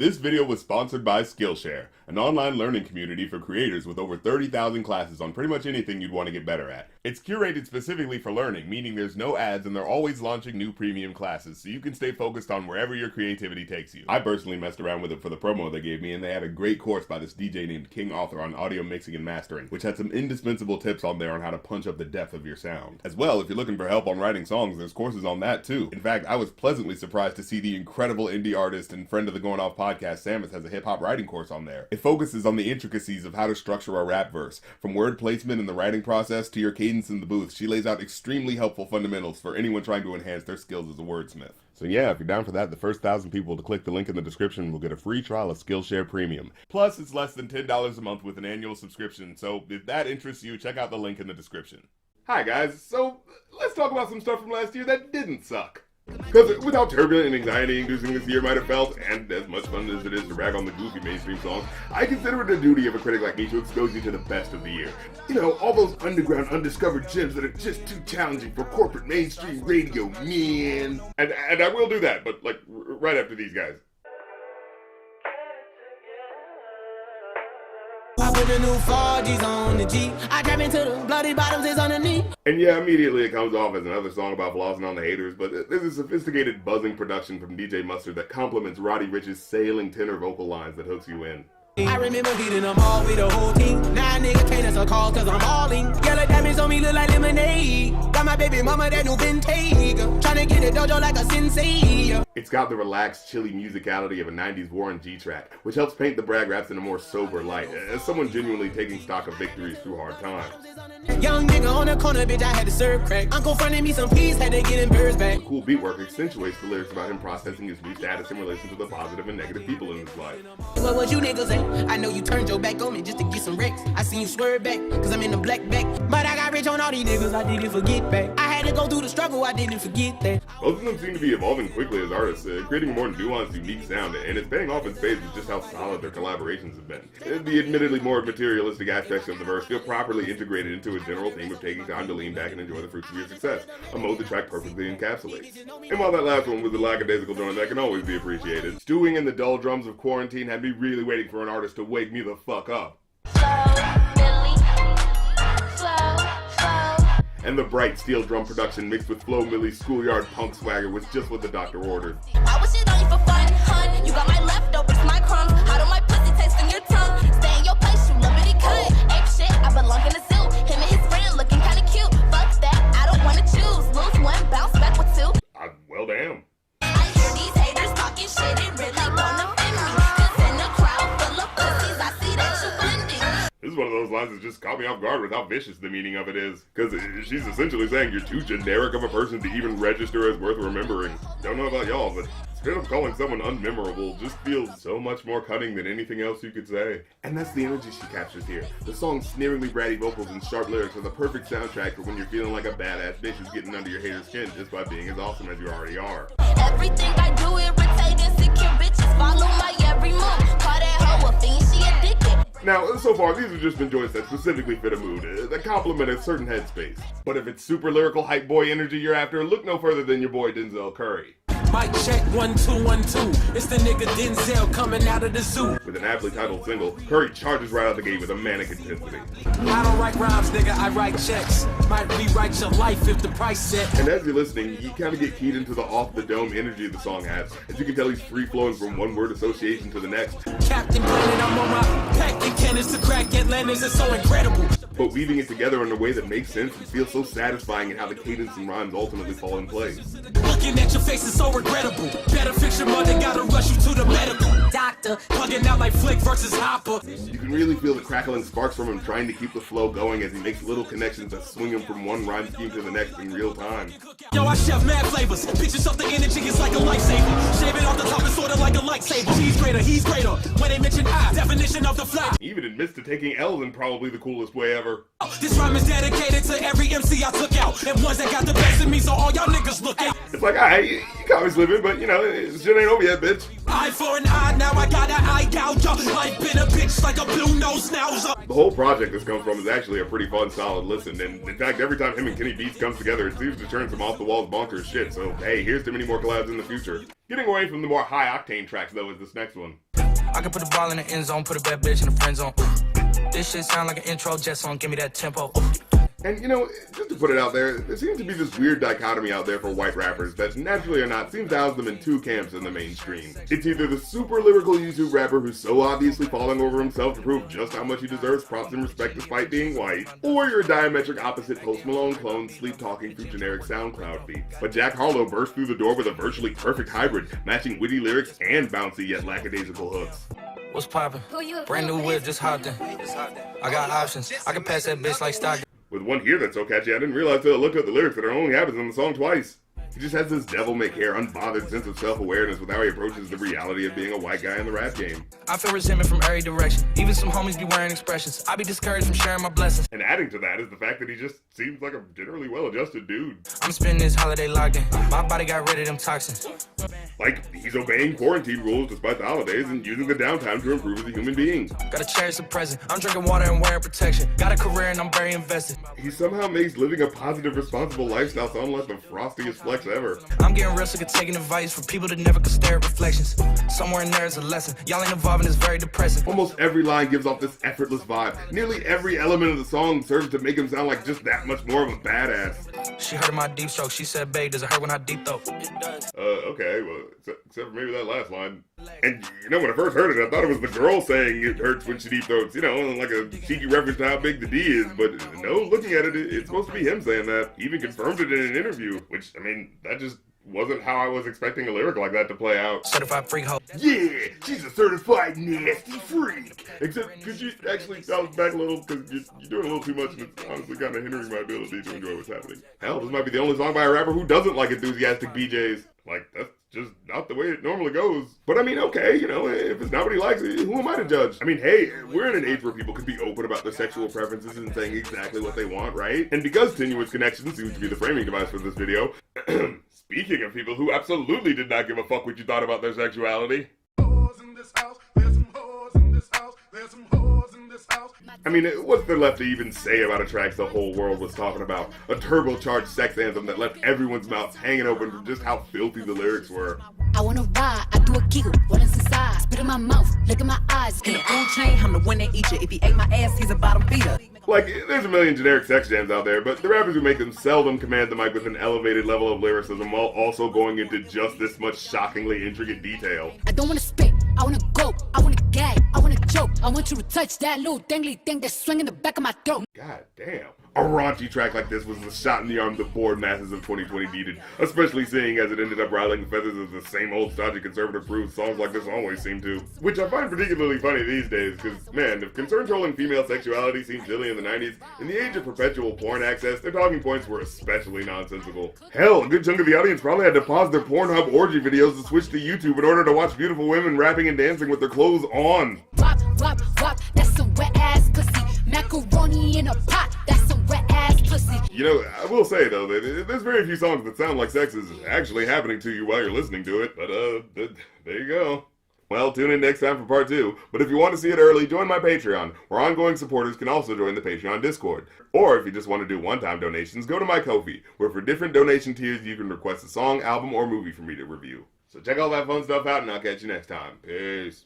This video was sponsored by Skillshare, an online learning community for creators with over 30,000 classes on pretty much anything you'd want to get better at. It's curated specifically for learning, meaning there's no ads and they're always launching new premium classes, so you can stay focused on wherever your creativity takes you. I personally messed around with it for the promo they gave me, and they had a great course by this DJ named King Author on audio mixing and mastering, which had some indispensable tips on there on how to punch up the depth of your sound. As well, if you're looking for help on writing songs, there's courses on that too. In fact, I was pleasantly surprised to see the incredible indie artist and friend of the Going Off podcast, Samus, has a hip-hop writing course on there. It focuses on the intricacies of how to structure a rap verse. From word placement in the writing process to your cadence in the booth, she lays out extremely helpful fundamentals for anyone trying to enhance their skills as a wordsmith. So yeah, if you're down for that, the first 1,000 people to click the link in the description will get a free trial of Skillshare Premium. Plus, it's less than $10 a month with an annual subscription, so if that interests you, check out the link in the description. Hi guys, so let's talk about some stuff from last year that didn't suck. Because with how turbulent and anxiety-inducing this year might have felt, and as much fun as it is to rag on the goofy mainstream songs, I consider it a duty of a critic like me to expose you to the best of the year. You know, all those underground, undiscovered gems that are just too challenging for corporate mainstream radio, man. And I will do that, but like, right after these guys. I put the new 4Gs on the G. I trap into the bloody bottoms is underneath. And yeah, immediately it comes off as another song about flossing on the haters, but there's a sophisticated buzzing production from DJ Mustard that complements Roddy Ricch's sailing tenor vocal lines that hooks you in. I remember hitting them all with the whole team. Now nigga can't answer calls cause I'm all in. Yellow diamonds on me look like lemonade. Got my baby mama that new vintage. Tryna get a dojo like a sensei. It's got the relaxed, chilly musicality of a 90s Warren G track, which helps paint the brag raps in a more sober light, as someone genuinely taking stock of victories through hard times. Young nigga on the corner, bitch, I had to serve crack. Uncle fronted me some peas, had to get him birds back. The cool beat work accentuates the lyrics about him processing his new status in relation to the positive and negative people in his life. What was you niggas say? I know you turned your back on me just to get some wrecks. I seen you swerve back, cause I'm in the black back. But I got rich on all these niggas, I didn't forget back. I had to go through the struggle, I didn't forget that. Both of them seem to be evolving quickly as artists, creating a more nuanced, unique sound, and it's paying off in spades with just how solid their collaborations have been. The admittedly more materialistic aspects of the verse feel properly integrated into a general theme of taking time to lean back and enjoy the fruits of your success, a mode the track perfectly encapsulates. And while that last one was a lackadaisical joint that can always be appreciated, stewing in the dull drums of quarantine had me really waiting for an artist to wake me the fuck up. And the bright steel drum production mixed with Flo Millie's schoolyard punk swagger was just what the doctor ordered. I wish it on you for fun, hun. You got my leftovers, my crumbs. How do my pussy taste in your tongue? Stay in your place, you liberty cunt. Ape shit, I belong in the zoo. Him and his friend looking kinda cute. Fuck that, I don't wanna choose. Lose one, bounce back with two. Well, damn. I hear these haters talking shit, it really don't offend me. Cause in a crowd full of pussies, I see that you blending. This is one of those lines that just caught me off guard with how vicious the meaning of it is. Because she's essentially saying you're too generic of a person to even register as worth remembering. Don't know about y'all, but straight up calling someone unmemorable just feels so much more cutting than anything else you could say. And that's the energy she captures here. The song's sneeringly bratty vocals and sharp lyrics are the perfect soundtrack for when you're feeling like a badass bitch who's getting under your hater's skin just by being as awesome as you already are. Everything I do irritate insecure bitches. Follow my every move. Call that hoe a fiend, she addicted. Now, so far, these have just been joints that specifically fit a mood, that complement a certain headspace. But if it's super lyrical hype boy energy you're after, look no further than your boy Denzel Curry. Mic check 1 2 1 2. It's the nigga Denzel coming out of the zoo. With an aptly titled single, Curry charges right out the gate with a manic intensity. I don't write rhymes, nigga, I write checks. Might rewrite your life if the price set. And as you're listening, you kind of get keyed into the off-the-dome energy the song has. As you can tell, he's free-flowing from one word association to the next. Captain Planet, I'm on my packing cannons to crack Atlantis, it's so incredible. But weaving it together in a way that makes sense and feels so satisfying in how the cadence and rhymes ultimately fall in place. Looking at your face is so regrettable. Better fix your mother, gotta rush you to the medical doctor. Plugging out like Flick versus Hopper. You can really feel the crackling sparks from him trying to keep the flow going as he makes little connections that swing him from one rhyme scheme to the next in real time. Yo, I chef mad flavors. Pictures of the energy is like a lifesaver. Shaving off the top is sorta like a lightsaber. He's greater. When they mention I, definition of the flag. He even admits to taking L's in probably the coolest way ever. This rhyme is dedicated to every MC I took out, and ones that got the best in me, so all y'all niggas look out. It's like, alright, you caught me slipping, but you know, shit ain't over yet, bitch. Eye for an eye, now I got an eye gouge. Life been a bitch like a blue nose schnauzer. The whole project this comes from is actually a pretty fun, solid listen, and in fact, every time him and Kenny Beats comes together, it seems to turn some off-the-walls bonkers shit, so hey, here's to many more collabs in the future. Getting away from the more high-octane tracks, though, is this next one. I can put the ball in the end zone, put a bad bitch in the friend zone. This shit sound like an intro jet song, give me that tempo. And you know, just to put it out there seems to be this weird dichotomy out there for white rappers that naturally or not seems to house them in two camps in the mainstream. It's either the super lyrical YouTube rapper who's so obviously falling over himself to prove just how much he deserves props and respect despite being white, or you're a diametric opposite Post Malone clone sleep talking through generic SoundCloud beats. But Jack Harlow burst through the door with a virtually perfect hybrid, matching witty lyrics and bouncy yet lackadaisical hooks. What's poppin'? Brand new whip, just hopped in. I got options, I can pass that bitch like stock. With one here that's so catchy, I didn't realize till I looked up the lyrics that it only happens in the song twice. He just has this devil-may-care, unbothered sense of self-awareness with how he approaches the reality of being a white guy in the rap game. I feel resentment from every direction. Even some homies be wearing expressions. I be discouraged from sharing my blessings. And adding to that is the fact that he just seems like a generally well-adjusted dude. I'm spending this holiday locked in. My body got rid of them toxins. Like, he's obeying quarantine rules despite the holidays and using the downtime to improve as a human being. Gotta cherish the present. I'm drinking water and wearing protection. Got a career and I'm very invested. He somehow makes living a positive, responsible lifestyle sound like the frostiest flex ever. I'm getting real sick of taking advice from people that never could stare at reflections. Somewhere in there is a lesson. Y'all ain't evolving, it's very depressing. Almost every line gives off this effortless vibe. Nearly every element of the song serves to make him sound like just that much more of a badass. She heard of my deep stroke. She said, babe, does it hurt when I deep throat? It does. Okay, well, except for maybe that last line. And, you know, when I first heard it, I thought it was the girl saying it hurts when she deep throats, you know, like a cheeky reference to how big the D is, but no, looking at it, it's supposed to be him saying that. He even confirmed it in an interview, which, I mean, that just wasn't how I was expecting a lyric like that to play out. Certified freak hoe. Yeah, she's a certified nasty freak. Except, could you actually dial it back a little, because you're doing a little too much, and it's honestly kind of hindering my ability to enjoy what's happening. Hell, this might be the only song by a rapper who doesn't like enthusiastic BJs. Like, that's just not the way it normally goes. But I mean, okay, you know, if it's not what he likes, who am I to judge? I mean, hey, we're in an age where people can be open about their sexual preferences and saying exactly what they want, right? And because Tenuous Connection seems to be the framing device for this video, speaking of people who absolutely did not give a fuck what you thought about their sexuality. I mean, what's there left to even say about a track the whole world was talking about? A turbocharged sex anthem that left everyone's mouths hanging open from just how filthy the lyrics were. I wanna ride, I do a giggle, what is inside? Spit in my mouth, look in my eyes. In the food chain, I'm the one that eat you. If he ate my ass, he's a bottom feeder. Like, there's a million generic sex jams out there, but the rappers who make them seldom command the mic with an elevated level of lyricism while also going into just this much shockingly intricate detail. I don't wanna spit, I wanna go, I wanna gag, I wanna choke. I want you to touch that little dangly thing that's swinging the back of my throat. God damn. A raunchy track like this was the shot in the arm the bored masses of 2020 needed, especially seeing as it ended up riling the feathers of the same old stodgy conservative-proof songs like this always seem to. Which I find particularly funny these days, because, man, if concern trolling female sexuality seemed silly in the 90s, in the age of perpetual porn access, their talking points were especially nonsensical. Hell, a good chunk of the audience probably had to pause their Pornhub orgy videos to switch to YouTube in order to watch beautiful women rapping and dancing with their clothes on. Wop, wop, wop, that's some wet ass pussy. Macaroni in a pot, that's some wet ass pussy. You know, I will say though, that there's very few songs that sound like sex is actually happening to you while you're listening to it, but there you go. Well, tune in next time for part 2, but if you want to see it early, join my Patreon, where ongoing supporters can also join the Patreon Discord. Or if you just want to do one-time donations, go to my Ko-fi, where for different donation tiers you can request a song, album, or movie for me to review. So check all that fun stuff out, and I'll catch you next time. Peace.